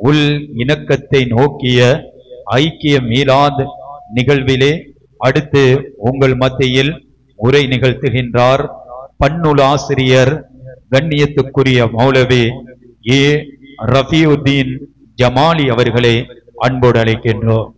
உள் இணக்கத்தை நோக்கிய ஐக்கிய மீலாத் நிகழ்விலே அடுத்து உங்கள் மத்தியில் உரை நிகழ்த்துகின்றார் பன்னுலாசிரியர் கண்ணியத்துக்குரிய மௌலவி ஏ ரஃபியுத்தீன் ஜமாலி அவர்களை அன்போடு அழைக்கின்றோம்.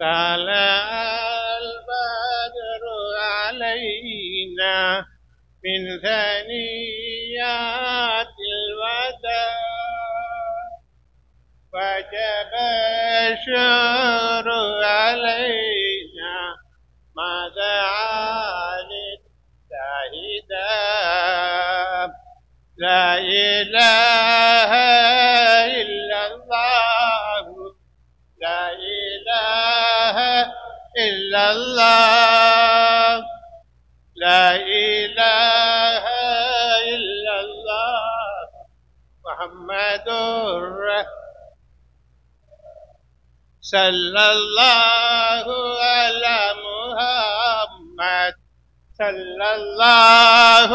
طلع البدر علينا من ثنيات الوداع وجب الشكر علينا ما دعا للشهداء لا إله إلا الله لا إله إلا الله لا إله إلا الله محمد صلى الله على محمد صلى الله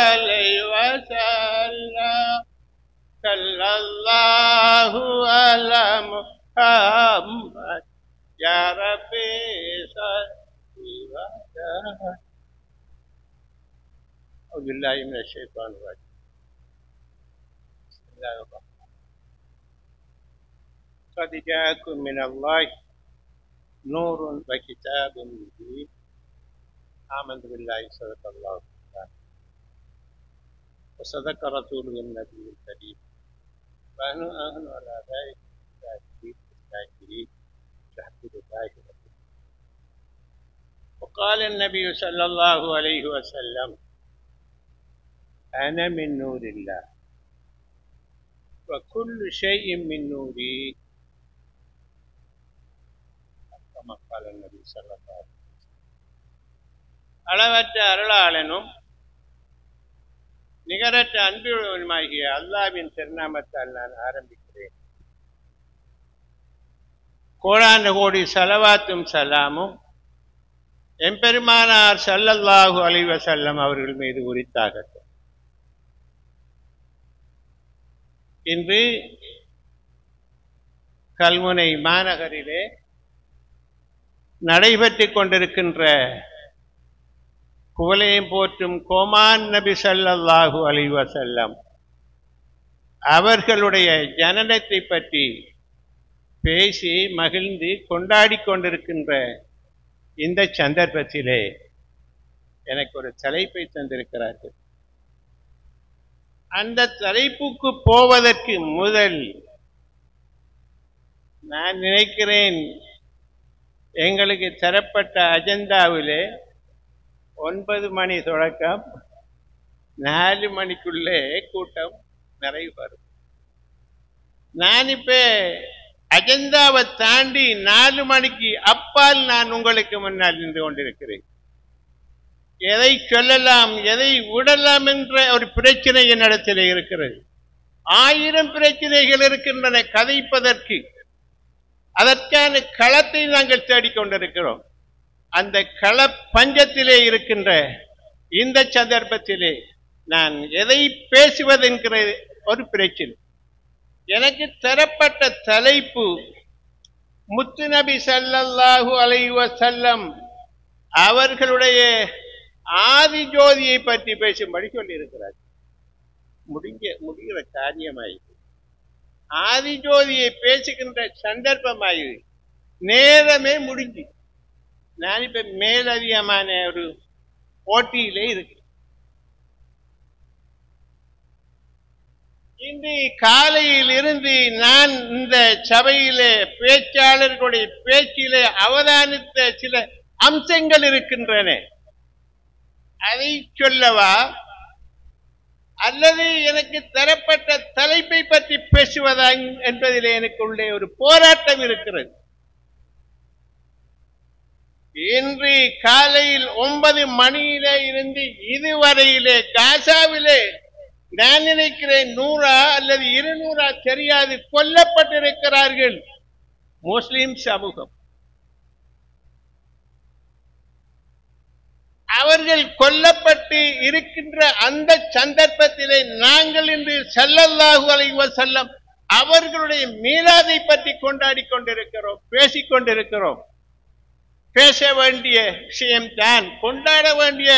عليه وسلم صلى الله على محمد يا ربي صل وسلم. أعوذ بالله من الشيطان الرجيم. بسم الله الرحمن الرحيم. قد جاءكم من الله نور وكتاب مبين. آمنت بالله صدق الله وصدق رسوله النبي الكريم ونحن على ذلك وقال النبي صلى الله عليه وسلم أنا من نور الله وكل شيء من نوري كما قال النبي صلى الله عليه وسلم. அளவற்ற அருளாளனும் நிகரற்ற அன்புமாகிய அல்லாஹ்வின் திருநாமத்தால் நான் ஆரம்பிக்கிறேன். கோடான கோடி ஸலவாத்தும் சலாமும் எம்பெருமானார் ஸல்லல்லாஹு அலைஹி வஸல்லம் அவர்கள் மீது உரித்தாகட்டும். இன்று கல்முனை மாநகரிலே நடைபெற்றுக் கொண்டிருக்கின்ற குவலையும் போற்றும் கோமான் நபி ஸல்லல்லாஹு அலைஹி வஸல்லம் அவர்களுடைய ஜனனத்தை பற்றி பேசி மகிழ்ந்து கொண்டாடி கொண்டிருக்கின்ற இந்த சந்தர்ப்பத்திலே எனக்கு ஒரு தலைப்பை தந்திருக்கிறார்கள். அந்த தலைப்புக்கு போவதற்கு முதல் நான் நினைக்கிறேன், எங்களுக்கு தரப்பட்ட அஜெண்டாவிலே 9 மணி தொடக்கம் 4 மணிக்குள்ளே கூட்டம் நிறைவு வரும். நான் இப்ப அஜெண்டாவை தாண்டி 4 மணிக்கு அப்பால் நான் உங்களுக்கு முன்னால் நின்று கொண்டிருக்கிறேன். எதை சொல்லலாம் எதை விடலாம் என்ற ஒரு பிரச்சனை என்னிடத்தில் இருக்கிறது. 1000 பிரச்சனைகள் இருக்கின்றன கதைப்பதற்கு. அதற்கான களத்தை நாங்கள் தேடிக்கொண்டிருக்கிறோம். அந்த கள பஞ்சத்திலே இருக்கின்ற இந்த சந்தர்ப்பத்திலே நான் எதை பேசுவது என்கிற ஒரு பிரச்சனை. எனக்கு தரப்பட்ட தலைப்பு முத்து நபி ஸல்லல்லாஹு அலைஹி வஸல்லம் அவர்களுடைய ஆதி ஜோதியை பற்றி பேசும்படி சொல்லியிருக்கிறார். முடிகிற காரியமாயிரு, ஆதி ஜோதியை பேசுகின்ற சந்தர்ப்பமாயிரு, நேரமே முடிஞ்சு. நான் இப்ப மேலதிகமான ஒரு போட்டியிலே இருக்கு. இன்று காலையில் இருந்து நான் இந்த சபையிலே பேச்சாளர்களுடைய பேச்சிலே அவதானித்த சில அம்சங்கள் இருக்கின்றன. அதை சொல்லவா அல்லது எனக்கு தரப்பட்ட தலைப்பை பற்றி பேசுவதா என்பதிலே எனக்குள்ளே ஒரு போராட்டம் இருக்கிறது. இன்று காலையில் 9 மணியிலே இருந்து இதுவரையிலே காசாவிலே நான் நினைக்கிறேன் 100 அல்லது 200 தெரியாது கொல்லப்பட்டிருக்கிறார்கள் முஸ்லிம் சமூகம். அவர்கள் கொல்லப்பட்டு இருக்கின்ற அந்த சந்தர்ப்பத்திலே நாங்கள் இன்று ஸல்லல்லாஹு அலைஹி வஸல்லம் அவர்களுடைய மீலாதை பற்றி கொண்டாடி கொண்டிருக்கிறோம், பேசிக் கொண்டிருக்கிறோம். பேச வேண்டிய விஷயம்தான், கொண்டாட வேண்டிய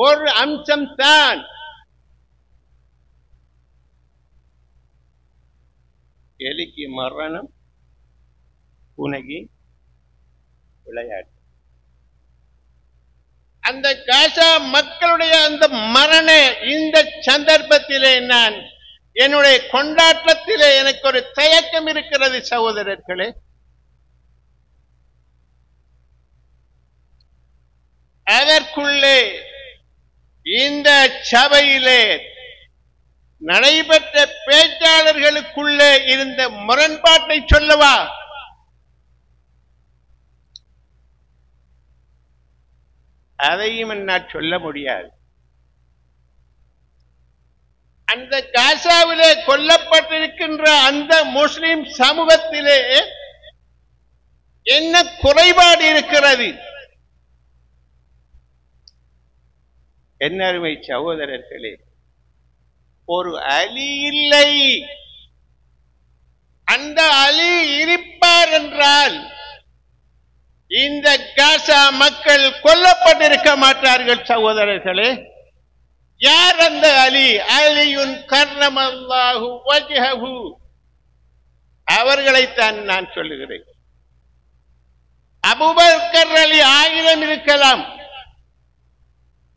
ஒரு அம்சம் தான். எலிக்கு மரணம், பூனைக்கு விளையாட்டு. அந்த காசா மக்களுடைய அந்த மரண இந்த சந்தர்ப்பத்திலே நான் என்னுடைய கொண்டாட்டத்திலே எனக்கு ஒரு தயக்கம் இருக்கிறது சகோதரர்களே. அதற்குள்ளே இந்த சபையிலே நடைபெற்ற பேச்சாளர்களுக்குள்ளே இருந்த முரண்பாட்டை சொல்லவா? அதையும் என்னால் சொல்ல முடியாது. அந்த காசாவிலே கொல்லப்பட்டிருக்கின்ற அந்த முஸ்லிம் சமூகத்திலே என்ன குறைபாடு இருக்கிறது? என்ன அருமை சகோதரர்களே, ஒரு அலி இல்லை. அந்த அலி இருப்பார் என்றால் இந்த காசா மக்கள் கொல்லப்பட்டிருக்க மாட்டார்கள் சகோதரர்களே. யார் அந்த அலி? அலியுன் கர்ரமல்லாஹு வஜ்ஹஹு. அவர்களைத்தான் நான் சொல்லுகிறேன். அபூபக்கர் அலி 1000 இருக்கலாம்,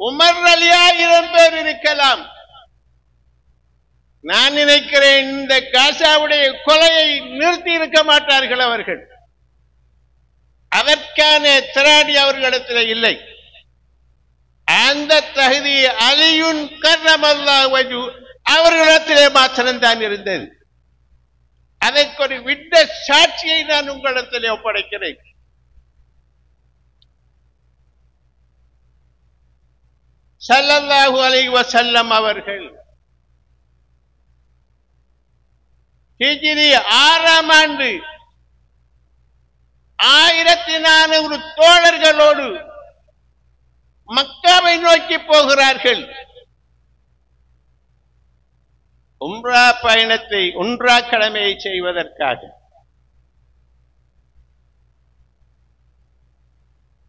உமர் அலி 1000 பேர் இருக்கலாம். நான் நினைக்கிறேன் இந்த காசாவுடைய கொலையை நிறுத்தி இருக்க மாட்டார்கள் அவர்கள். அதற்கான திராணி அவர்களிடத்தில் இல்லை. அந்த தகுதி அலியுன் கர்ரமல்லாஹு வஜ்ஹு அவர்களிடத்திலே மாத்திரம்தான் இருந்தது. அதற்கு ஒரு விட்ட சாட்சியை நான் உங்களிடத்திலே ஒப்படைக்கிறேன். ஸல்லல்லாஹு அலைஹி வஸல்லம் அவர்கள் ஹிஜ்ரி 6ஆம் ஆண்டு 1400 தோழர்களோடு மக்காவை நோக்கி போகிறார்கள். உம்ரா பயணத்தை, உம்ரா கடமையை செய்வதற்காக.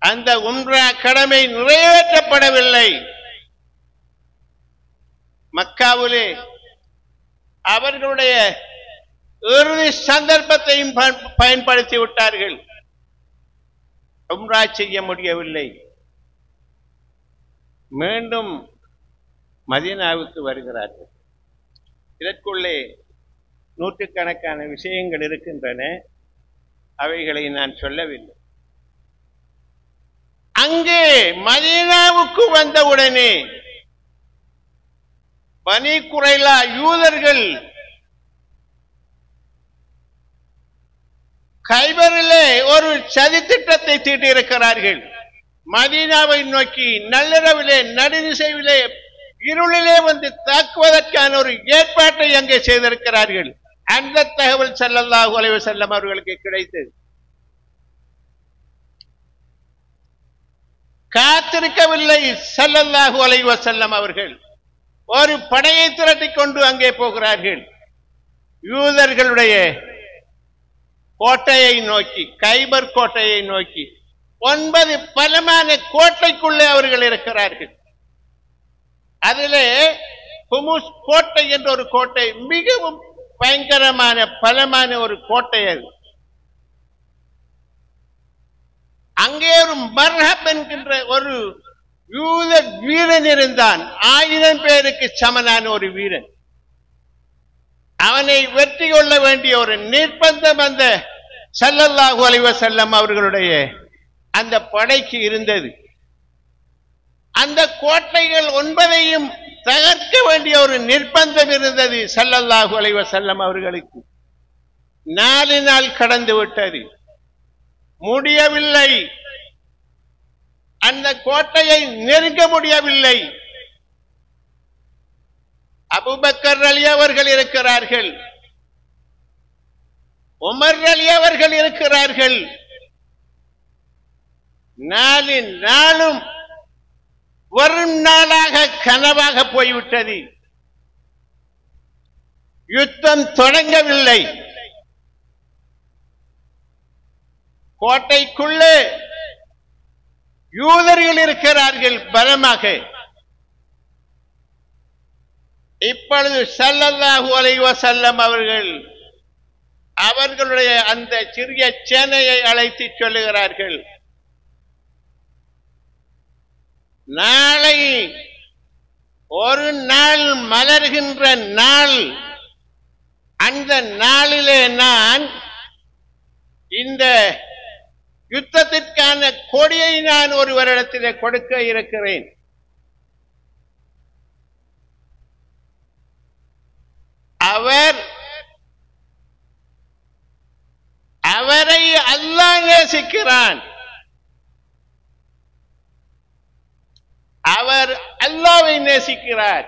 அந்த உம்ரா கடமை நிறைவேற்றப்படவில்லை. மக்காவிலே அவர்களுடைய இறுதி சந்தர்ப்பத்தையும் பயன்படுத்தி விட்டார்கள். உம்ரா செய்ய முடியவில்லை. மீண்டும் மதீனாவுக்கு வருகிறார்கள். இதற்குள்ளே நூற்றுக்கணக்கான விஷயங்கள் இருக்கின்றன, அவைகளை நான் சொல்லவில்லை. அங்கே மதீனாவுக்கு வந்தவுடனே பனி குறைலா யூதர்கள் கைபரிலே ஒரு சதி திட்டத்தை தீட்டியிருக்கிறார்கள். மதீனாவை நோக்கி நள்ளிரவிலே, நடுநிசைவிலே, இருளிலே வந்து தாக்குவதற்கான ஒரு ஏற்பாட்டை அங்கே செய்திருக்கிறார்கள். அந்த தகவல் ஸல்லல்லாஹு அலைஹி வஸல்லம் அவர்களுக்கு கிடைத்தது. காத்திருக்கவில்லை ஸல்லல்லாஹு அலைஹி வஸல்லம் அவர்கள். ஒரு படையை திரட்டிக் கொண்டு அங்கே போகிறார்கள். யூதர்களுடைய கோட்டையை நோக்கி, கைபர் கோட்டையை நோக்கி. 9 பலமான கோட்டைக்குள்ளே அவர்கள் இருக்கிறார்கள். அதிலே ஹுமுஸ் கோட்டை என்ற ஒரு கோட்டை, மிகவும் பயங்கரமான பலமான ஒரு கோட்டை அது. அங்கே ஒரு மர்ஹப் என்கின்ற ஒரு யூத வீரன் இருந்தான். 1000 பேருக்கு சமனான ஒரு வீரன். அவனை வெற்றி கொள்ள வேண்டிய ஒரு நிர்பந்தம் அந்த ஸல்லல்லாஹு அலைஹி வஸல்லம் அவர்களுடைய அந்த படைக்கு இருந்தது. அந்த கோட்டைகள் 9ஐயும் தகர்க்க வேண்டிய ஒரு நிர்பந்தம் இருந்தது ஸல்லல்லாஹு அலைஹி வஸல்லம் அவர்களுக்கு. 4 நாள் கடந்து விட்டது, முடியவில்லை. அந்த கோட்டையை நெருங்க முடியவில்லை. அபூபக்கர் அலி அவர்கள் இருக்கிறார்கள், உமர் அலி அவர்கள் இருக்கிறார்கள். நாளும் வரும் நாளாக கனவாக போய்விட்டது. யுத்தம் தொடங்கவில்லை. கோட்டைக்குள்ளே யூதர்கள் இருக்கிறார்கள் பலமாக. இப்பொழுது ஸல்லல்லாஹு அலைஹி வஸல்லம் அவர்கள் அவர்களுடைய அந்த சிறிய சேனையை அழைத்து சொல்லுகிறார்கள், நாளை ஒரு நாள் மலர்கின்ற நாள், அந்த நாளிலே நான் இந்த யுத்தத்திற்கான கொடியை நான் ஒருவரிடத்திலே கொடுக்க இருக்கிறேன். அவரை அல்லாஹ் நேசிக்கிறான். அவர் அல்லாஹ்வை நேசிக்கிறார்.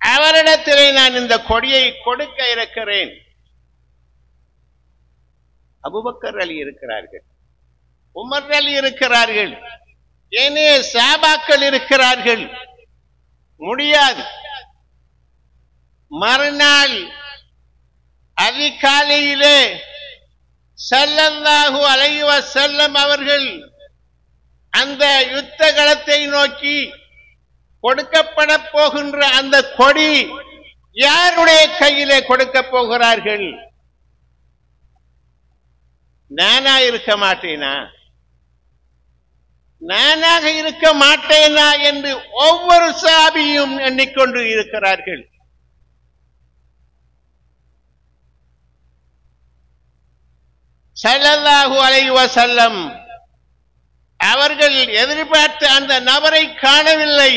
அவரிடத்திலே நான் இந்த கொடியை கொடுக்க இருக்கிறேன். அபூபக்கர் அலி இருக்கிறார்கள், உமர் அலி இருக்கிறார்கள், ஏனைய சஹாபாக்கள் இருக்கிறார்கள். முடியாது. மறுநாள் அதிகாலையிலே ஸல்லல்லாஹு அலைஹி வஸல்லம் அவர்கள் அந்த யுத்த களத்தை நோக்கி கொடுக்கப்பட போகின்ற அந்த கொடி யாருடைய கையிலே கொடுக்க போகிறார்கள்? நானா இருக்க மாட்டேனா, நானாக இருக்க மாட்டேனா என்று ஒவ்வொரு சஹாபியும் எண்ணிக்கொண்டு இருக்கிறார்கள். ஸல்லல்லாஹு அலைஹி வஸல்லம் அவர்கள் எதிர்பார்த்த அந்த நபரை காணவில்லை.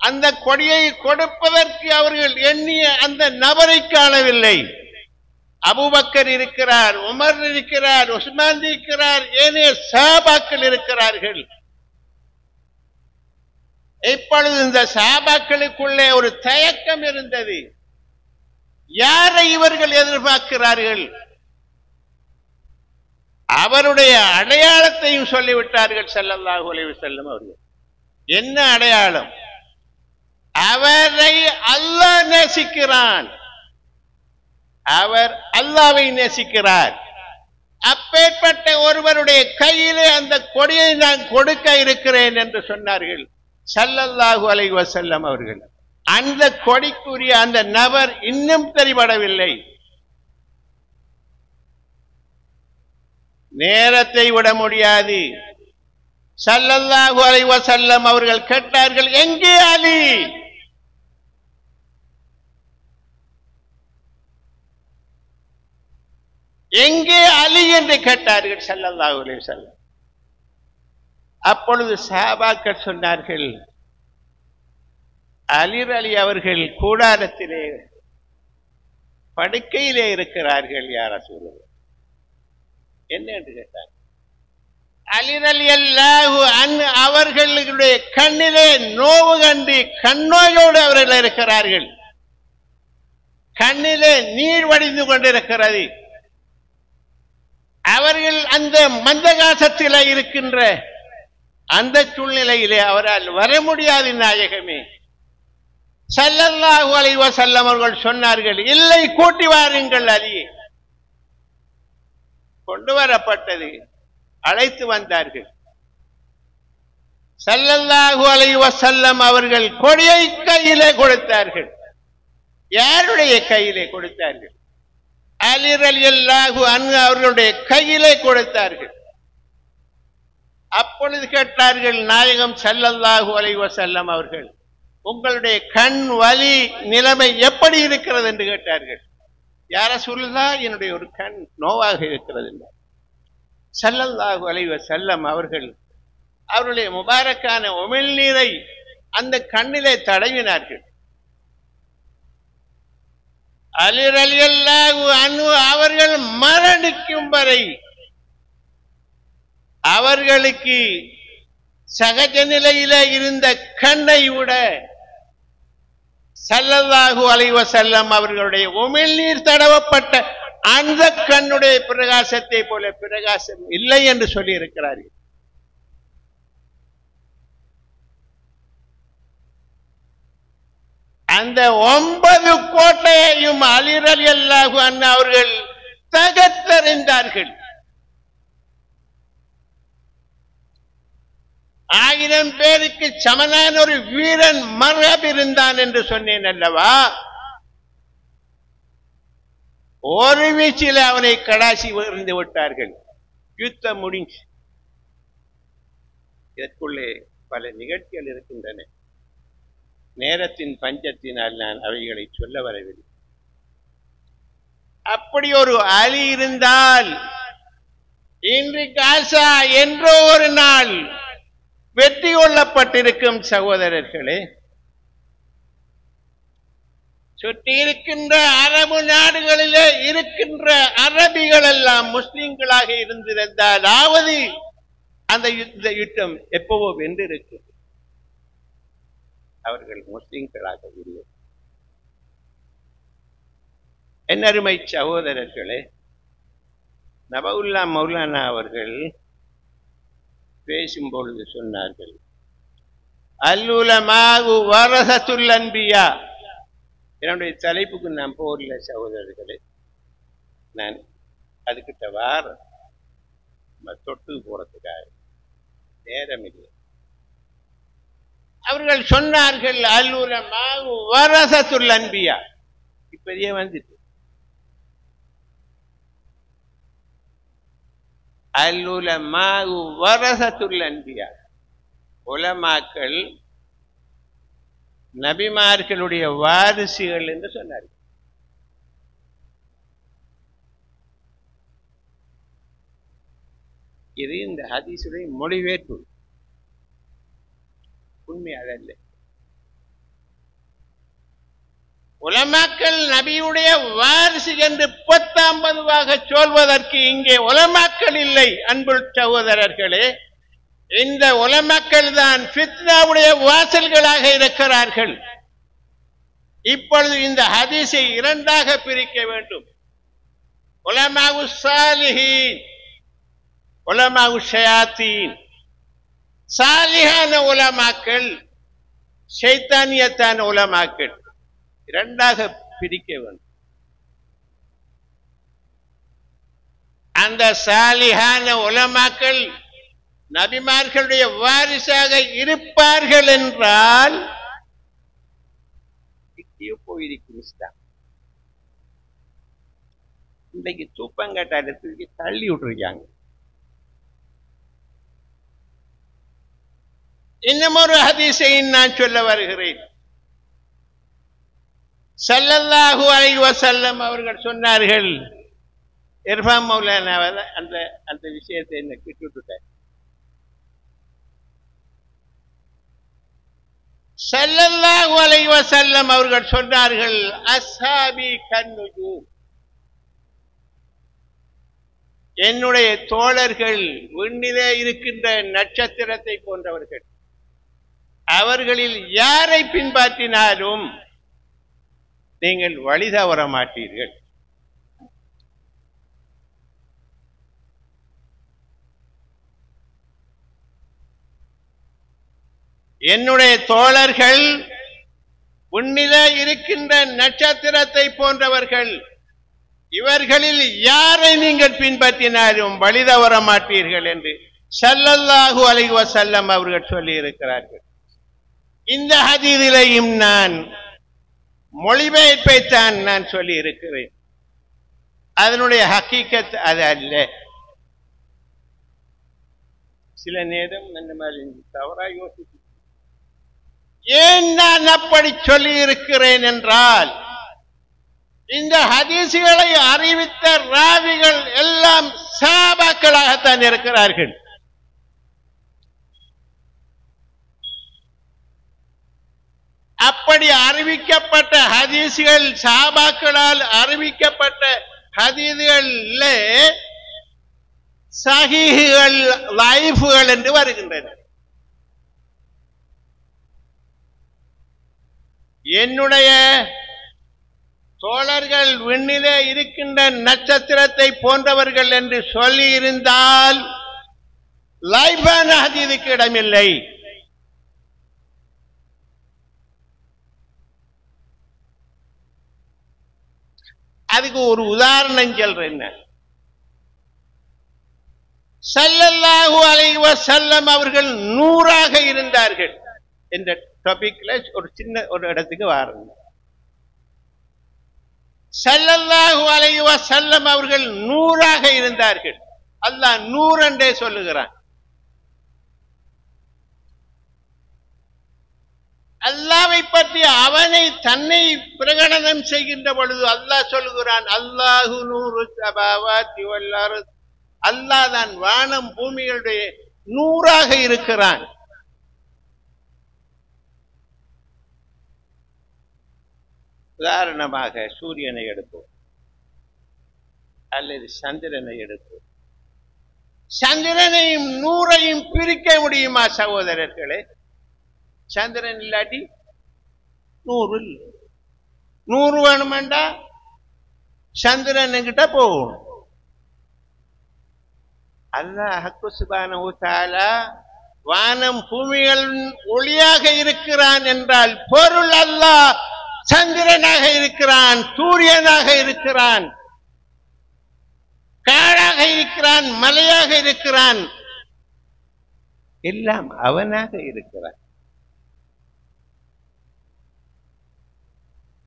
அந்த கொடியை கொடுப்பதற்கு அவர்கள் எண்ணிய அந்த நபரை காணவில்லை. அபூபக்கர் இருக்கிறார், உமர் இருக்கிறார், உஸ்மான் இருக்கிறார், ஏனைய சஹாபாக்கள் இருக்கிறார்கள். இப்பொழுது இந்த சஹாபாக்களுக்குள்ளே ஒரு தயக்கம் இருந்தது. யாரை இவர்கள் எதிர்பார்க்கிறார்கள்? அவருடைய அடையாளத்தையும் சொல்லிவிட்டார்கள் ஸல்லல்லாஹு அலைஹி வஸல்லம் அவர்கள். என்ன அடையாளம்? அவரை அல்லாஹ் நேசிக்கிறான், அவர் அல்லாஹ்வை நேசிக்கிறார். அப்பேற்பட்ட ஒருவருடைய கையிலே அந்த கொடியை நான் கொடுக்க இருக்கிறேன் என்று சொன்னார்கள் ஸல்லல்லாஹு அலைஹி வஸல்லம் அவர்கள். அந்த கொடிக்குரிய அந்த நபர் இன்னும் தெரிபடவில்லை. நேரத்தை விட முடியாது. ஸல்லல்லாஹு அலைஹி வஸல்லம் அவர்கள் கேட்டார்கள், எங்கே அலி? எங்கே அலி என்று கேட்டார்கள் ஸல்லல்லாஹு அலைஹி வஸல்லம். அப்பொழுது சஹாபாக்கள் சொன்னார்கள், அலி அவர்கள் கூடாரத்திலே படுக்கையிலே இருக்கிறார்கள் யா ரசூலல்லாஹ். என்ன என்று கேட்டார். அலி ரலியல்லாஹு அன்ஹு அவர்களுடைய கண்ணிலே நோவு கண்டு கண்ணோயோடு அவர்கள் இருக்கிறார்கள். கண்ணிலே நீர் வடிந்து கொண்டிருக்கிறது. அவர்கள் அந்த மந்தகாசத்திலே இருக்கின்ற அந்த சூழ்நிலையிலே அவரால் வர முடியாது நாயகமே. ஸல்லல்லாஹு அலைஹி வஸல்லம் அவர்கள் சொன்னார்கள், இல்லை, கூட்டி வாருங்கள் அலியை. கொண்டு வரப்பட்டது. அழைத்து வந்தார்கள். ஸல்லல்லாஹு அலைஹி வஸல்லம் அவர்கள் கொடியை கையிலே கொடுத்தார்கள். யாருடைய கையிலே கொடுத்தார்கள்? அலி ரலியல்லாஹு அன்ஹு அவர்களுடைய கையிலே கொடுத்தார்கள். அப்பொழுது கேட்டார்கள் நாயகம் ஸல்லல்லாஹு அலைஹி வஸல்லம் அவர்கள், உங்களுடைய கண் வலி நிலைமை எப்படி இருக்கிறது என்று கேட்டார்கள். யா ரசூலுல்லாஹ், என்னுடைய ஒரு கண் நோவாக இருக்கிறது என்றார். ஸல்லல்லாஹு அலைஹி வஸல்லம் அவர்கள் அவருடைய முபாரக்கான உமிழ்நீரை அந்த கண்ணிலே தடவினார்கள். அலி ரலியல்லாஹு அன்ஹு அவர்கள் மரணிக்கும் வரை அவர்களுக்கு சகஜ நிலையிலே இருந்த கண்ணை விட ஸல்லல்லாஹு அலைஹி வஸல்லம் அவர்களுடைய உமிழ்நீர் தடவப்பட்ட அந்த கண்ணுடைய பிரகாசத்தை போல பிரகாசம் இல்லை என்று சொல்லி இருக்கிறார்கள். அந்த 9 கோட்டையையும் அலி ரலியல்லாஹு அன்ஹு அவர்கள் தகர்த்தெறிந்தார்கள். 1000 பேருக்கு சமனான ஒரு வீரன் மர்ஹப் இருந்தான் என்று சொன்னேன் அல்லவா? ஒரு வீச்சில் அவனை கடாசி எறிந்து விட்டார்கள். யுத்தம் முடிஞ்சு. இதற்குள்ளே பல நிகழ்ச்சிகள் இருக்கின்றன. நேரத்தின் பஞ்சத்தினால் நான் அவைகளை சொல்ல வரவில்லை. அப்படி ஒரு அலி இருந்தால் இன்று காசா என்றோ ஒரு நாள் வெற்றி கொள்ளப்பட்டிருக்கும் சகோதரர்களே. சுற்றி இருக்கின்ற அரபு நாடுகளிலே இருக்கின்ற அரபிகள் எல்லாம் முஸ்லிம்களாக இருந்திருந்தாலாவது அந்த யுத்தம் எப்பவோ வென்றிருக்கும். அவர்கள் முஸ்லிம்களாக இல்லை. என் அருமை சகோதரர்களே, நபவுல்லா மௌலானா அவர்கள் பேசும்பொழுது சொன்னார்கள், அல்-உலமாஉ வரஸத்துல் அன்பியா. என்னுடைய தலைப்புக்கு நான் போகல சகோதரர்களே, நான் அதுக்கிட்ட வார தொட்டு போறதுக்காக நேரம் இல்லை. அவர்கள் சொன்னார்கள், அல்-உலமாஉ வரஸத்துல் அன்பியா. இப்படியே வந்துட்டு அல்-உலமாஉ வரஸத்துல் அன்பியா. உலமாக்கள் நபிமார்களுடைய வாரிசுகள் என்று சொன்னார்கள். இது இந்த ஹதீஸுடைய மொழிபெயர்ப்பு, உண்மை அதல்ல. உலமாக்கள் நபியுடைய வாரிசு என்று 10 சொல்வதற்கு இங்கே உலமாக்கள் இல்லை. அன்பு சகோதரர்களே, இந்த உலமாக்கள் தான் ஃபித்னாவுடைய வாசல்களாக இருக்கிறார்கள். இப்பொழுது இந்த ஹதீஸை 2ஆக பிரிக்க வேண்டும். உலமாஉ ஸாலிஹீன், உலமாஉ ஷயாத்தீன். சாலிஹான உலமாக்கள், ஷைத்தானியத்தான உலமாக்கள் 2ஆக பிரிக்க வேண்டும். அந்த சாலிஹான உலமாக்கள் நபிமார்களுடைய வாரிசாக இருப்பார்கள் என்றால் போயிருக்கும் இஸ்லாம். இன்றைக்கு தூப்பங்கட்டாரத்துக்கு தள்ளி விட்டுருக்காங்க. இன்னும் ஒரு ஹதீஸை நான் சொல்ல வருகிறேன். ஸல்லல்லாஹு அலைஹி வஸல்லம் அவர்கள் சொன்னார்கள், இர்ஃபான் மௌலானா அந்த விஷயத்தை என்ன கிட்டுட்டார். ஸல்லல்லாஹு அலைஹி வஸல்லம் அவர்கள் சொன்னார்கள், அஸ்ஹாபி கன்னுஜூம். என்னுடைய தோழர்கள் விண்ணிலே இருக்கின்ற நட்சத்திரத்தை போன்றவர்கள். அவர்களில் யாரை பின்பற்றினாலும் நீங்கள் வழி தவற மாட்டீர்கள். என்னுடைய தோழர்கள் விண்ணிலே இருக்கின்ற நட்சத்திரத்தை போன்றவர்கள். இவர்களில் யாரை நீங்கள் பின்பற்றினாலும் வழி தவற மாட்டீர்கள் என்று ஸல்லல்லாஹு அலைஹி வஸல்லம் அவர்கள் சொல்லி இருக்கிறார்கள். இந்த ஹதீஸிலேயும் நான் மொழிபெயர்ப்பைத்தான் நான் சொல்லி இருக்கிறேன். அதனுடைய ஹக்கீகத் அது அல்ல. சில நேரம் அந்த மாதிரி தவறா யோசித்து ஏன் நான் அப்படி சொல்லி இருக்கிறேன் என்றால், இந்த ஹதீஸுகளை அறிவித்த ராவிகள் எல்லாம் சஹாபாக்களாகத்தான் இருக்கிறார்கள். அப்படி அறிவிக்கப்பட்ட ஹதீஸுகள், சஹாபாக்களால் அறிவிக்கப்பட்ட ஹதீஸுகளிலே சஹீஹுகள், லைஃபுகள் என்று வருகின்றன. என்னுடைய தோழர்கள் விண்ணிலே இருக்கின்ற நட்சத்திரத்தை போன்றவர்கள் என்று சொல்லி இருந்தால் லைபான ஹதீஸுக்கு இடமில்லை. அதுக்கு ஒரு உதாரணம் சொல்றேன். ஸல்லல்லாஹு அலைஹி வஸல்லம் அவர்கள் 100ஆக இருந்தார்கள் என்ற டாபிக்ல ஒரு சின்ன ஒரு இடத்துக்கு வாருங்க. ஸல்லல்லாஹு அலைஹி வஸல்லம் அவர்கள் 100ஆக இருந்தார்கள். அல்லாஹ் 100 என்றே சொல்லுகிறான். அல்லாஹ்வை பற்றி அவனை தன்னை பிரகடனம் செய்கின்ற பொழுது அல்லாஹ் சொல்லுகிறான், அல்லாஹு நூறு ஸமாவாத்தி வல் அர்த், அல்லாஹ் தான் வானம் பூமிகளுடைய 100ஆக இருக்கிறான். உதாரணமாக சூரியனை எடுப்போம் அல்லது சந்திரனை எடுப்போம். சந்திரனையும் 100ஐயும் பிரிக்க முடியுமா சகோதரர்களே? சந்திரன் இல்லாட்டி 100 இல்லை. 100 வேணுமெண்டா சந்திரன் கிட்ட போகணும். அல்லாஹ் சுப்ஹானஹு வ தஆலா வானம் பூமிகள் ஒளியாக இருக்கிறான் என்றால் பொருள் அல்லாஹ் சந்திரனாக இருக்கிறான், சூரியனாக இருக்கிறான், காடாக இருக்கிறான், மலையாக இருக்கிறான், எல்லாம் அவனாக இருக்கிறான்.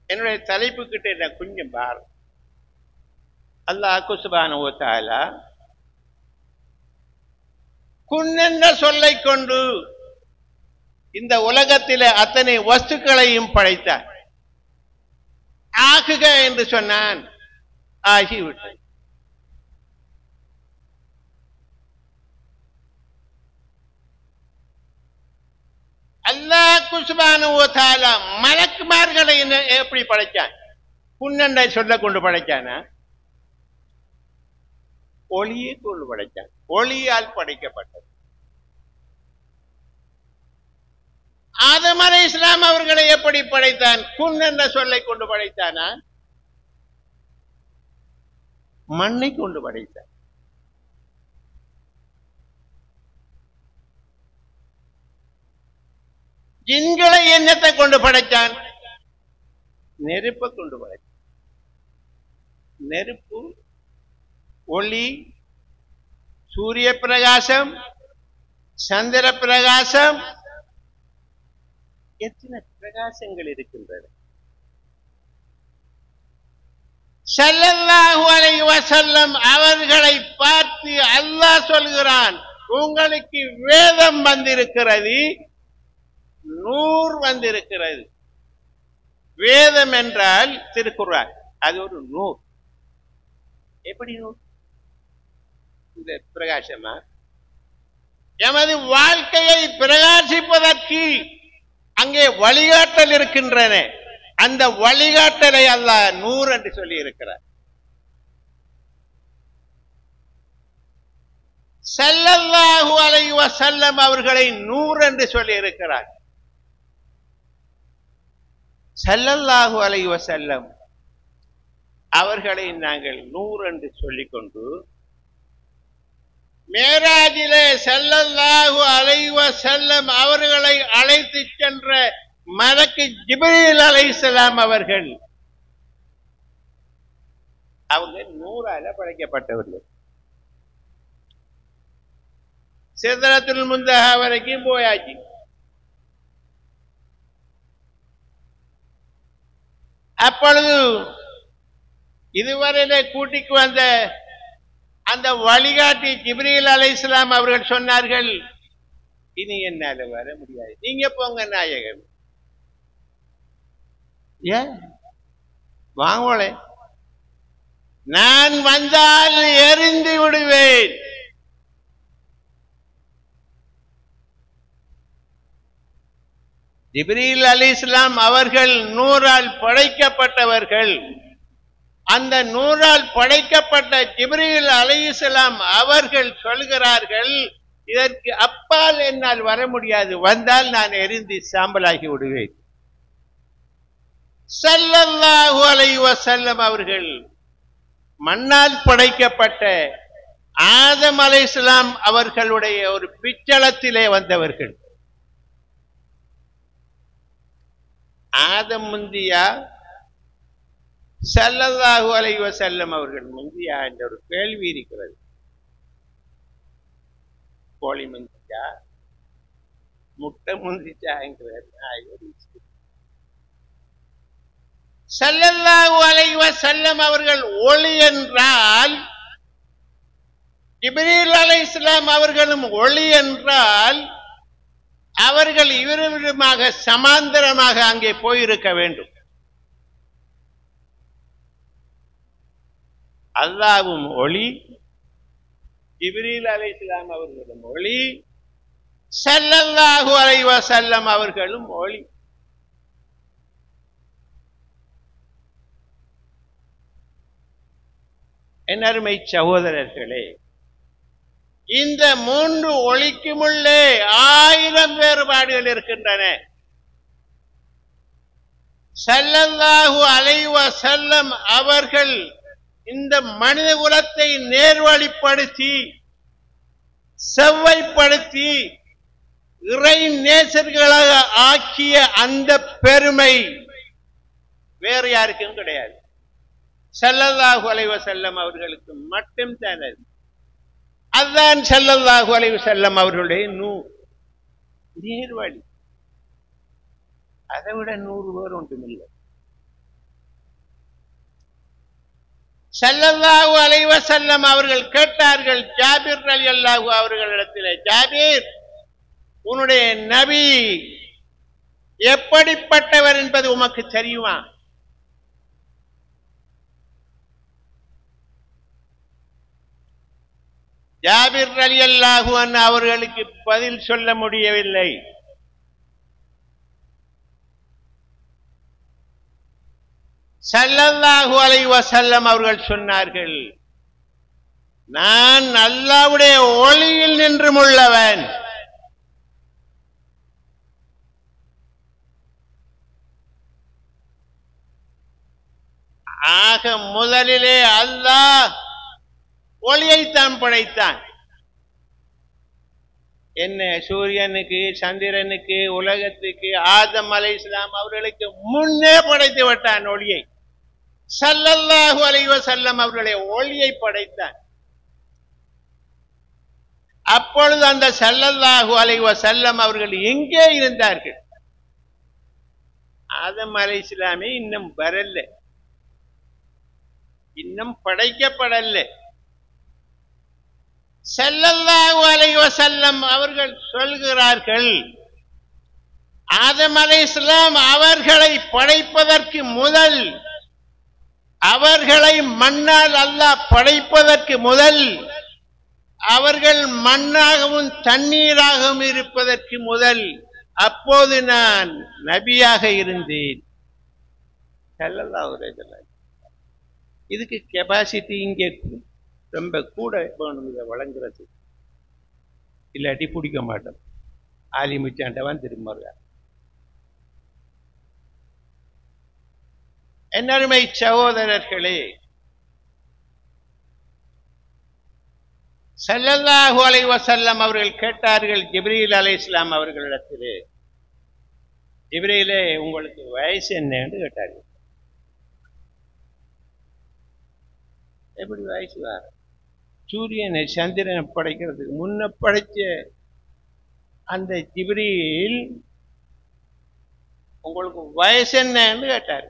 என்னுடைய தலைப்பு கிட்ட நான் கொஞ்சம் பாரு. அல்லாஹ் சுப்ஹானஹு வ தஆலா குன் என்ற சொல்லை கொண்டு இந்த உலகத்திலே அத்தனை வஸ்துக்களையும் படைத்தார். ஆகுக என்று சொன்னான், ஆகிவிட்டது. அல்லாஹ் சுப்ஹானஹு வ தஆலா மலக்குமார்களை எப்படி படைச்சான்? குன்னண்டை சொல்ல கொண்டு படைச்சானா? ஒளியை கொண்டு படைச்சான். ஒளியால் படைக்கப்பட்டது. ஆதம் அலைஹிஸ்ஸலாம் அவர்களை எப்படி படைத்தான்? குன் என்ற சொல்லை கொண்டு படைத்தானா? மண்ணை கொண்டு படைத்தான். ஜின்களை என்னத்தை கொண்டு படைத்தான்? நெருப்பை கொண்டு படைத்தான். நெருப்பு, ஒளி, சூரிய பிரகாசம், சந்திர பிரகாசம், எத்தனை பிரகாசங்கள் இருக்கின்றன. ஸல்லல்லாஹு அலைஹி வஸல்லம் அவர்களை பார்த்து அல்லாஹ் சொல்கிறான், உங்களுக்கு வேதம் வந்திருக்கிறது, நூர் வந்திருக்கிறது. வேதம் என்றால் திருக்குர்ஆன், அது ஒரு நூர். எப்படி நூர்? இந்த பிரகாசமா எமது வாழ்க்கையை பிரகாசிப்பதற்கு அங்கே வழிகாட்டல் இருக்கின்றன. அந்த வழிகாட்டலை அல்லாஹ் நூர் என்று சொல்லி இருக்கிறார். ஸல்லல்லாஹு அலைஹி வஸல்லம் அவர்களை நூர் என்று சொல்லி இருக்கிறார். ஸல்லல்லாஹு அலைஹி வஸல்லம் அவர்களை நாங்கள் நூர் என்று சொல்லிக்கொண்டு மேராஜிலே ஸல்லல்லாஹு அலைஹி வஸல்லம் அவர்களை அழைத்து சென்ற மலக்கு ஜிப்ரீல் அலைஹிஸ்ஸலாம் அவர்கள், அவங்க 100ஆல படைக்கப்பட்டவர்கள். சித்ரத்துல் முன்தஹா வரைக்கும் போயாச்சு. அப்பொழுது இதுவரையிலே கூட்டிக்கு வந்த அந்த வழிகாட்டி ஜிப்ரீல் அலைஹிஸ்ஸலாம் அவர்கள் சொன்னார்கள், இனி என்னால வர முடியாது, நீங்க போங்க நாயகம். ஏன் வாங்கோளே, நான் வந்தால் எரிந்து விடுவேன். ஜிப்ரீல் அலைஹிஸ்ஸலாம் அவர்கள் நூறால் படைக்கப்பட்டவர்கள். அந்த நூறால் படைக்கப்பட்ட ஜிப்ரீல் அலைஹிஸ்ஸலாம் அவர்கள் சொல்கிறார்கள், இதற்கு அப்பால் என்னால் வர முடியாது, வந்தால் நான் எரிந்து சாம்பலாகி விடுவேன். ஸல்லல்லாஹு அலைஹி வஸல்லம் அவர்கள் மண்ணால் படைக்கப்பட்ட ஆதம் அலைஹிஸ்ஸலாம் அவர்களுடைய ஒரு பிச்சளத்திலே வந்தவர்கள். ஆதம் முந்தியா ஸல்லல்லாஹு அலைஹி வஸல்லம் அவர்கள் முந்தியா என்ற ஒரு கேள்வி இருக்கிறது. கோழி முந்திச்சா முட்டை முந்திச்சாங்கிறார். ஸல்லல்லாஹு அலைஹி வஸல்லம் அவர்கள் ஒளி என்றால், ஜிப்ரீல் அலைஹிஸ்ஸலாம் அவர்களும் ஒளி என்றால், அவர்கள் இருவருமாக சமாந்தரமாக அங்கே போயிருக்க வேண்டும். அல்லாஹ்வும் ஒளி, ஜிப்ரீல் அலைஹிஸ்ஸலாம் அவர்களும் ஒளி, ஸல்லல்லாஹு அலைஹி வஸல்லம் அவர்களும் ஒளி. என் அருமை சகோதரர்களே, இந்த மூன்று ஒளிக்குமுள்ளே 1000 வேறுபாடுகள் இருக்கின்றன. ஸல்லல்லாஹு அலைஹி வஸல்லம் அவர்கள் இந்த மனித குலத்தை நேர்வழிப்படுத்தி செவ்வைப்படுத்தி இறை நேசர்களாக ஆக்கிய அந்த பெருமை வேறு யாருக்கும் கிடையாது. ஸல்லல்லாஹு அலைஹி வஸல்லம் அவர்களுக்கு மட்டும்தான் அது. அதுதான் ஸல்லல்லாஹு அலைஹி வஸல்லம் அவர்களுடைய நேர்வழி. அதை விட 100 பேர் ஒன்றுமில்லை. ஸல்லல்லாஹு அலைஹி வஸல்லம் அவர்கள் கேட்டார்கள் ஜாபிர் ரலியல்லாஹு அவர்களிடத்தில், ஜாபிர், உன்னுடைய நபி எப்படிப்பட்டவர் என்பது உமக்கு தெரியுமா? ஜாபிர் ரலியல்லாஹு அன்ஹு அவர்களுக்கு பதில் சொல்ல முடியவில்லை. ஸல்லல்லாஹு அலைஹி வஸல்லம் அவர்கள் சொன்னார்கள், நான் அல்லாஹ்வுடைய ஒளியில் நின்றும் உள்ளவன். ஆக முதலிலே அல்லாஹ் ஒளியைத்தான் படைத்தான். என்ன, சூரியனுக்கு, சந்திரனுக்கு, உலகத்துக்கு ஆதம் அலைஹிஸ்ஸலாம் அவர்களுக்கு முன்னே படைத்து விட்டான் ஒளியை. ஸல்லல்லாஹு அலைஹி வஸல்லம் அவர்களுடைய ஒளியை படைத்தான். அப்பொழுது அந்த ஸல்லல்லாஹு அலைஹி வஸல்லம் அவர்கள் எங்கே இருந்தார்கள்? ஆதம் அலைஹிஸ்ஸலாமே இன்னும் வரல, இன்னும் படைக்கப்படல. ஸல்லல்லாஹு அலைஹி வஸல்லம் அவர்கள் சொல்கிறார்கள், ஆதம் அலைஹிஸ்ஸலாம் அவர்களை படைப்பதற்கு முதல், அவர்களை மண்ணால் அல்லாஹ் படைப்பதற்கு முதல், அவர்கள் மண்ணாகவும் தண்ணீராகவும் இருப்பதற்கு முதல், அப்போது நான் நபியாக இருந்தேன். ஸல்லல்லாஹு அலைஹி வஸல்லம். இதுக்கு கெபாசிட்டி இங்கே ரொம்ப கூட வேணும் இதை வழங்குறது, இல்லாட்டி பிடிக்க மாட்டோம். ஆலிமிச்சாண்டவன் திரும்ப. என் அருமை சகோதரர்களே, ஸல்லல்லாஹு அலைஹி வஸல்லம் அவர்கள் கேட்டார்கள் ஜிப்ரீல் அலைஹிஸ்ஸலாம் அவர்களிடத்திலே, ஜிப்ரீலே, உங்களுக்கு வயசு என்ன என்று கேட்டார்கள். எப்படி வயசு வர? சூரியனை சந்திரனை படைக்கிறதுக்கு முன்ன படைச்ச அந்த ஜிப்ரீல் உங்களுக்கு வயசு என்னன்னு கேட்டார்.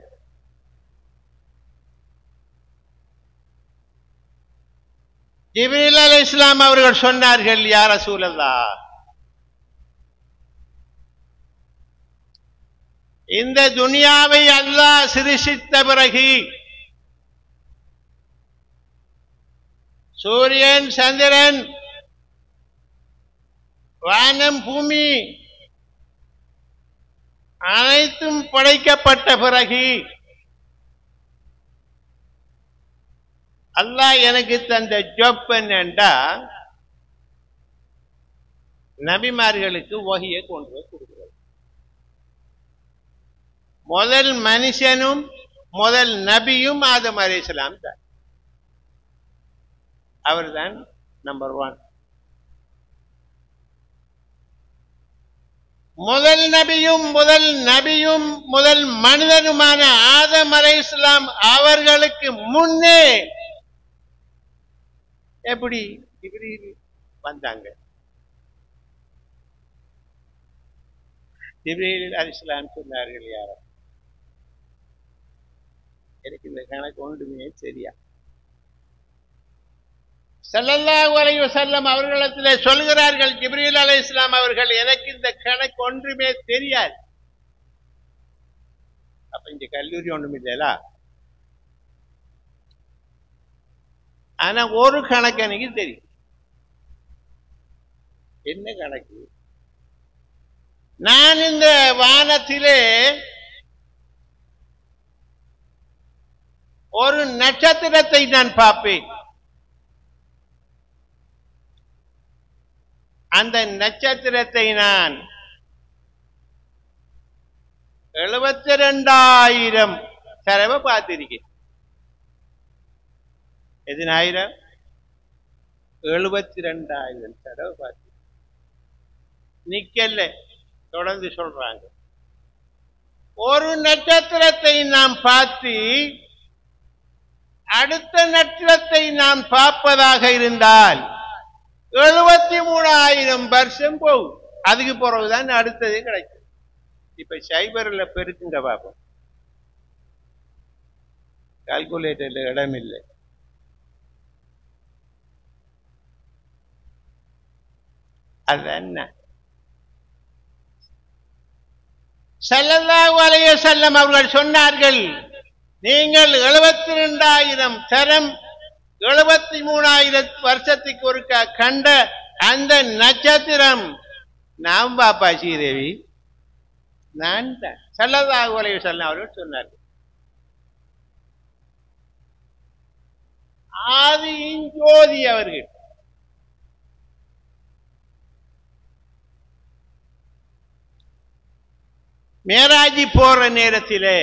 ஜிப்ரீல் அலைஹிஸ்ஸலாம் அவர்கள் சொன்னார்கள், யா ரசூலல்லாஹ், இந்த துனியாவை அல்லாஹ் சிருஷ்டித்த பிறகு சூரியன், சந்திரன், வானம், பூமி அனைத்தும் படைக்கப்பட்ட பிறகு அல்லாஹ் எனக்கு தந்த ஜாப் என்னண்டா, நபிமார்களுக்கு வஹியை கொண்டு போய் கொடுக்கிறது. முதல் மனுஷனும் முதல் நபியும் ஆதம் அலைஹிஸ்ஸலாம் தான். அவர்தான் நம்பர் 1. முதல் நபியும் முதல் மனிதனுமான ஆதம் அலைஹிஸ்ஸலாம் அவர்களுக்கு முன்னே எப்படி ஜிப்ரீல் வந்தாங்க? ஜிப்ரீல் அலைஹிஸ்ஸலாம் சொன்னார்கள், யாரும் எனக்கு இந்த கணக்கு ஒன்றுமே சரியா. ஸல்லல்லாஹு அலைஹி வஸல்லம் அவர்களிடத்திலே சொல்கிறார்கள் ஜிப்ரீல் அலைஹிஸ்ஸலாம் அவர்கள், எனக்கு இந்த கணக்கு ஒன்றுமே தெரியாது. அப்ப இந்த கல்லூரி ஒன்றும் இல்லையா? ஆனா ஒரு கணக்கு எனக்கு தெரியும். என்ன கணக்கு? நான் இந்த வானத்திலே ஒரு நட்சத்திரத்தை நான் பார்ப்பேன். அந்த நட்சத்திரத்தை நான் 72,000 தடவை பார்த்திருக்கேன். எதனாயிரம்? 72,000 தடவை பார்த்து நிக்கல. தொடர்ந்து சொல்றாங்க, ஒரு நட்சத்திரத்தை நாம் பார்த்து அடுத்த நட்சத்திரத்தை நாம் பார்ப்பதாக இருந்தால் 73,000 வருஷம் போகும். அதுக்கு பிறகுதான் அடுத்தது கிடைக்கும். இப்ப சைபர்ல பெருக்குங்க பாப்போம். கால்குலேட்டர்ல இடம் இல்லை. அது என்ன? ஸல்லல்லாஹு அலைஹி வஸல்லம் அவர்கள் சொன்னார்கள், நீங்கள் 72,000 தரம் 73,000 வருஷத்துக்கு ஒருக்கா கண்ட அந்த நட்சத்திரம் நாம் பாப்பா ஸ்ரீதேவி, நான் தான். ஸல்லல்லாஹு அலைஹி வஸல்லம் அவர்கள் சொன்னார்கள். ஆதியின் ஜோதி அவர்கள். மேராஜி போற நேரத்திலே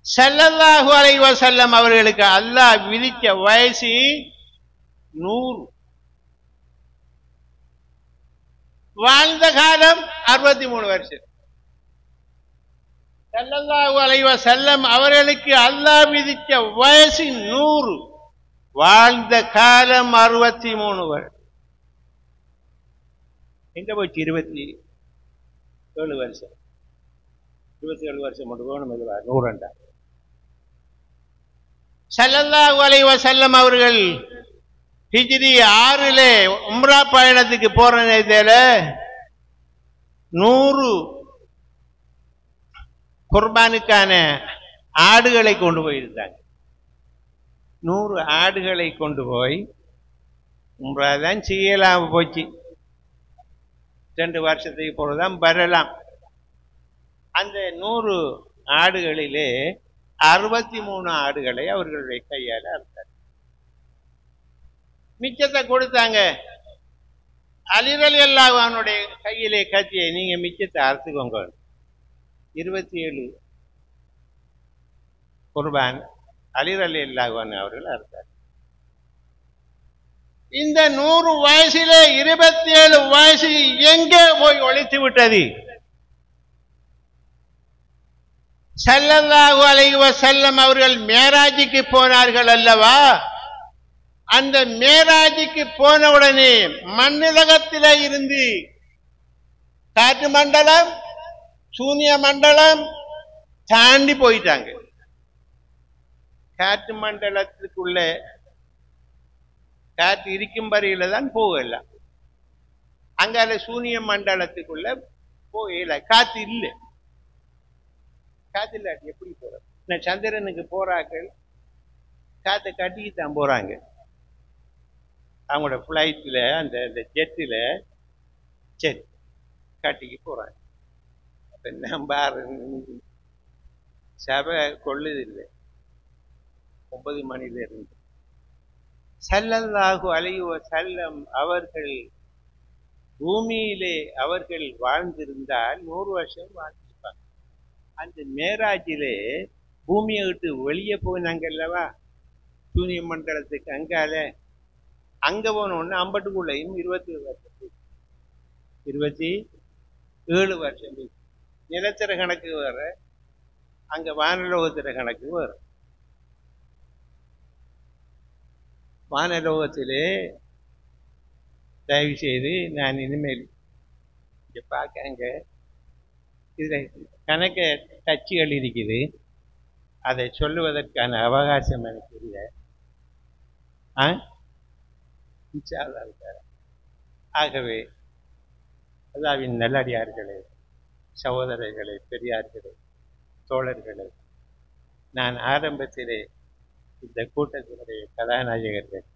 ஸல்லல்லாஹு அலைஹி வஸல்லம் அவர்களுக்கு அல்லாஹ் விதித்த வயசு 100. வாழ்ந்த காலம் 63 வருஷம். ஸல்லல்லாஹு அலைஹி வஸல்லம் அவர்களுக்கு அல்லாஹ் விதித்த வயசு 100. வாழ்ந்த காலம் 63 வருஷம். எங்க போச்சு 27 வருஷம்? 27 வருஷம் மட்டும் வேணும். 100. ஸல்லல்லாஹு அலைஹி வஸல்லம் அவர்கள் ஹிஜ்ரி 6 உம்ரா பயணத்துக்கு போற நேரத்துல 100 குர்பானுக்கான ஆடுகளை கொண்டு போயிருந்தாங்க. 100 ஆடுகளை கொண்டு போய் உம்ரா தான் செய்யலாம் போச்சு. 2 வருஷத்துக்கு போறதான் வரலாம். அந்த 100 ஆடுகளிலே 63 ஆடுகளை அவர்களுடைய கையால் அறுத்தார். மிச்சத்தை கொடுத்தாங்க. அலி ரலியல்லாஹு அன்ஹுடைய கையிலே கத்தியை, நீங்க மிச்சத்தை அறுத்துக்கோங்க. 27 குர்பான் அலி ரலியல்லாஹு அன்ஹு அவர்கள் அறுத்தார். இந்த 100 வயசிலே 27 வயசு எங்கே போய் ஒழித்து விட்டது? ஸல்லல்லாஹு அலைஹி வஸல்லம் அவர்கள் மேராஜுக்கு போனார்கள் அல்லவா? அந்த மேராஜுக்கு போன உடனே மண்ணுலகத்தில இருந்து காற்று மண்டலம், சூனிய மண்டலம் தாண்டி போயிட்டாங்க. காற்று மண்டலத்துக்குள்ள காற்று இருக்கும் வரையில தான் போகலாம். அங்கால சூனிய மண்டலத்துக்குள்ள போகல, காற்று இல்லை. காற்று இல்லாட்டி எப்படி போற? சந்திரனுக்கு போறாக்கள் காற்றை கட்டிக்கு தான் போறாங்க. அவங்களோட பிளைட்ல அந்த ஜெட்டில ஜெட் கட்டிக்கு போறாங்க. நம்ம சபை கொள்ளுது இல்லை. 9 மணில இருந்து ஸல்லல்லாஹு அலைஹி வஸல்லம் அவர்கள் பூமியிலே அவர்கள் வாழ்ந்திருந்தால் 100 வருஷம் வாழ்ந்திருப்பாங்க. அந்த மேராஜிலே பூமியை விட்டு வெளியே போனாங்க அல்லவா, சூரிய மண்டலத்துக்கு அங்கால, அங்க போனோன்னு அம்பட்டுக்குள்ளையும் 27 வருஷம் நிலத்திர கணக்கு வேற, அங்க வானலோகத்திர கணக்கு வேற. வானலோகத்திலே தயவு செய்து நான் இனிமேல் இங்க பார்க்காங்க, இதுல கணக்க டச்சுகள் இருக்குது, அதை சொல்லுவதற்கான அவகாசம் எனக்கு இல்லை. ஆகவே அல்லாஹ்வின் நல்லடியார்களே, சகோதரர்களே, பெரியார்களே, தோழர்களே, நான் ஆரம்பத்திலே இந்த கூட்டத்தினுடைய கதாநாயகர்கள்,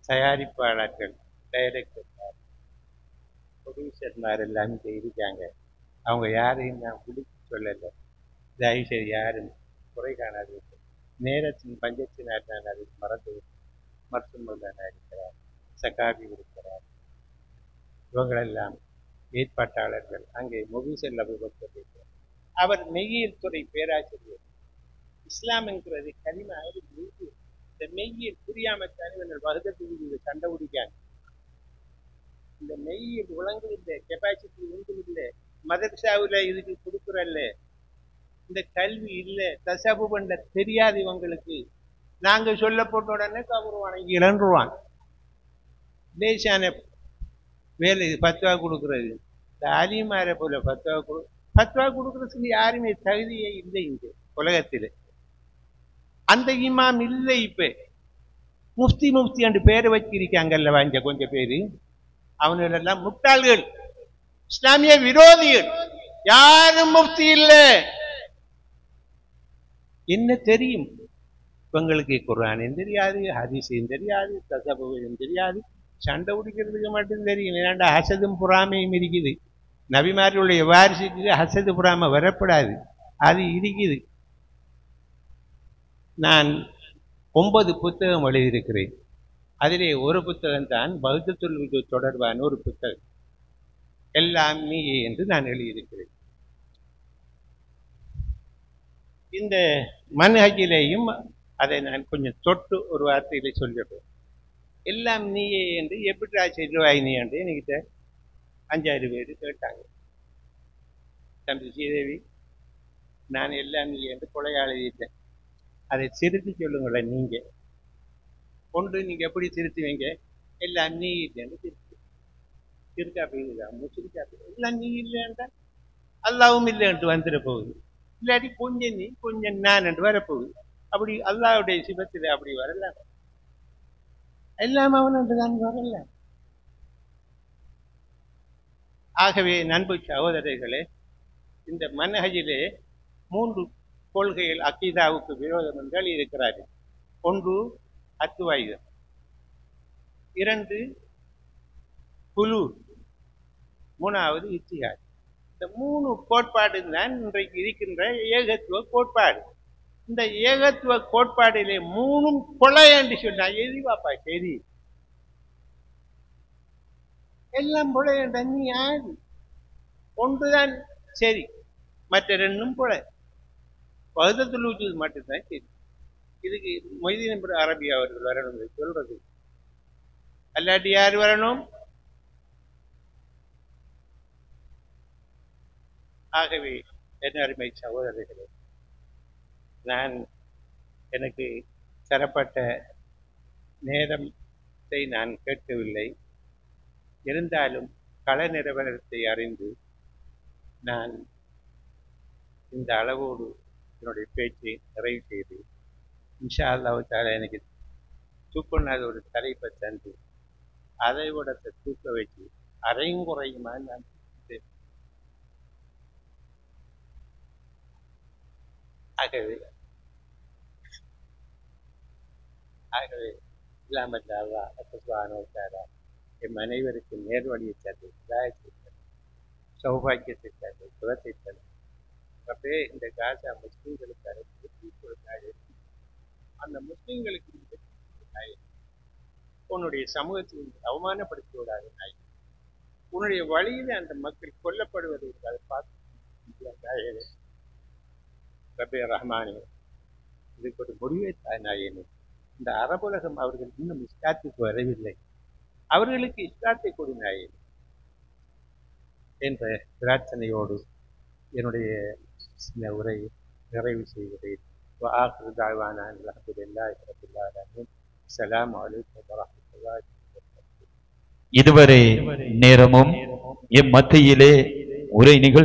தயாரிப்பாளர்கள், டைரக்டர், ப்ரொடியூசர்மார் எல்லாம் இங்கே இருக்காங்க. அவங்க யாரையும் நான் பிடிச்சி சொல்லலை. தயவுசெய்து யாரும் குறை காணாது. நேரத்தின் பஞ்சத்தினால் நான் அதை மறந்து மருத்துவமல்லா இருக்கிறார், சகாபி இருக்கிறார், இவங்களெல்லாம் ஏற்பாட்டாளர்கள். அங்கே முகிசல் அபூபக்கர் இருக்கிறார். அவர் மெய்யியல் துறை பேராசிரியர். இஸ்லாம் என்கிறது கனிமா. இந்த மெய்யியல் புரியாமத்தான் இவர்கள் வகுதத்துக்கு சண்டை பிடிக்காங்க. இந்த மெய்யியல் உலங்கு இல்லை, கெப்பாசிட்டி ஒன்றும் இல்லை, மதரசாவில் இதுக்கு கொடுக்குறல்ல, இந்த கல்வி இல்லை, தசபு பண்ண தெரியாது இவங்களுக்கு. நாங்க சொல்ல போட்ட உடனே கவுருவான், இங்க இழந்துருவான். லேசான வேலை பத்துவா கொடுக்கறது, இந்த அலிமார போல பத்துவா கொடுக்கறதுக்கு யாருமே தகுதியே இல்லை இங்க உலகத்தில். அந்த இமாம் இல்லை. இப்ப முஃப்தி என்று பேரை வச்சிருக்காங்கல்ல வாங்க கொஞ்சம் பேரு, அவங்களெல்லாம் முட்டாள்கள், இஸ்லாமிய விரோதிகள். யாரும் முஃப்தி இல்லை. என்ன தெரியும் இவங்களுக்கு? குர்ஆனும் தெரியாது, ஹதீஸும் தெரியாது, தஸவ்வுஃபும் தெரியாது, சண்டை பிடிக்கிறதுக்கு மட்டும் தெரியும். ஏன்னா ஹசதும் புறாமையும் இருக்குது. நபிமார்களுடைய வாரிசுக்கு ஹசது புறாமை வரப்படாது, அது இருக்குது. நான் 9 புத்தகம் எழுதியிருக்கிறேன். அதிலே ஒரு புத்தகம் தான் பௌத்தத்துல் வஜூத் தொடர்பான ஒரு புத்தகம், எல்லாம் நீயே என்று நான் எழுதியிருக்கிறேன். இந்த மன்ஹஜிலேயும் அதை நான் கொஞ்சம் தொட்டு ஒரு வார்த்தையில சொல்லிடுறேன். எல்லாம் நீயே என்று எப்படி சொல்லுவாய் நீ என்று என்கிட்ட 5-6 பேர் கேட்டாங்க. தம்பி ஸ்ரீதேவி, நான் எல்லாம் நீ என்று கொலையா எழுதிட்டேன், அதை திருத்தி சொல்லுங்களேன். நீங்க ஒன்று நீங்க எப்படி திருத்துவீங்க? எல்லாம் நீ இல்லைன்னு திருத்தி திருக்கா போயிருக்கா முச்சிருக்கா எல்லாம் நீ இல்லைன்றா அல்லாவும் இல்லைன்ட்டு வந்துட போகுது. இல்லாட்டி கொஞ்சம் நீ கொஞ்சம் நான் என்று வரப்போகுது. அப்படி அல்லாவுடைய சிபத்தில் அப்படி வரல, எல்லாம் அவன் என்றுதான் வரல. ஆகவே நண்பு சகோதரர்களே, இந்த மன்ஹஜிலே 3 கொள்கைகள் அக்கீதாவுக்கு விரோதம் என்றால் இருக்கிறார்கள். 1 அத்துவாயுதம், 2 குலு, 3வது இத்திஹாத். இந்த 3 கோட்பாடு தான் இன்றைக்கு இருக்கின்ற ஏகத்துவ கோட்பாடு. இந்த ஏகத்துவ கோட்பாடிலே 3ம் கொலை என்று சொன்னா எதி பாப்பா சரி, எல்லாம் கொலை என்ற நீ யாரு? ஒன்றுதான் சரி, மற்ற 2ம் கொலை. வஹ்தத்துல் வஜூத் மட்டும்தான் சரி. இதுக்கு மொய்தீன் அரபி அவர்கள் வரணும் சொல்றது. அல்லாட்டி யார் வரணும்? ஆகவே என்ன அருமை சகோதரர்களே, நான் எனக்கு தரப்பட்ட நேரத்தை நான் கேட்கவில்லை. இருந்தாலும் கள நிறுவனத்தை அறிந்து நான் இந்த அளவோடு என்னுடைய பேச்சை நிறைவு செய்து, இன்ஷா அல்லாஹ் தஆலா எனக்கு தூக்கொண்ணாத ஒரு தலைப்பை தந்து அதை விட தூக்க வச்சு அரையும் குறையுமா நான் ஆகவே இல்லாமல் அல்லாஹ் எம் அனைவருக்கு நேர்வழியை தந்து, சௌபாக்கியத்தை தந்து, சுகத்தை தந்து, அப்படியே இந்த காசா முஸ்லீம்களுக்கு அந்த முஸ்லீம்களுக்கு உன்னுடைய சமூகத்தை அவமானப்படுத்தி விடாத நாய். உன்னுடைய வழியில அந்த மக்கள் கொல்லப்படுவதை அதை பார்த்து ரபே ரஹ்மானே, இதுக்கு ஒரு முடிவை தாயினே. இந்த அரபுலகம் அவர்கள் இன்னும் இஸ்லாத்துக்கு வரவில்லை, அவர்களுக்கு இஸ்லாத்தை கொடு நாயே என்ற பிரார்த்தனையோடு என்னுடைய சில உரை நிறைவு செய்கிறேன். وآخر دعوانا أن الحمد لله رب العالمين. السلام عليكم ورحمة الله وبركاته. இதுவரை நேரமும் எம் மத்தியிலே உரை நிகழ்த்தி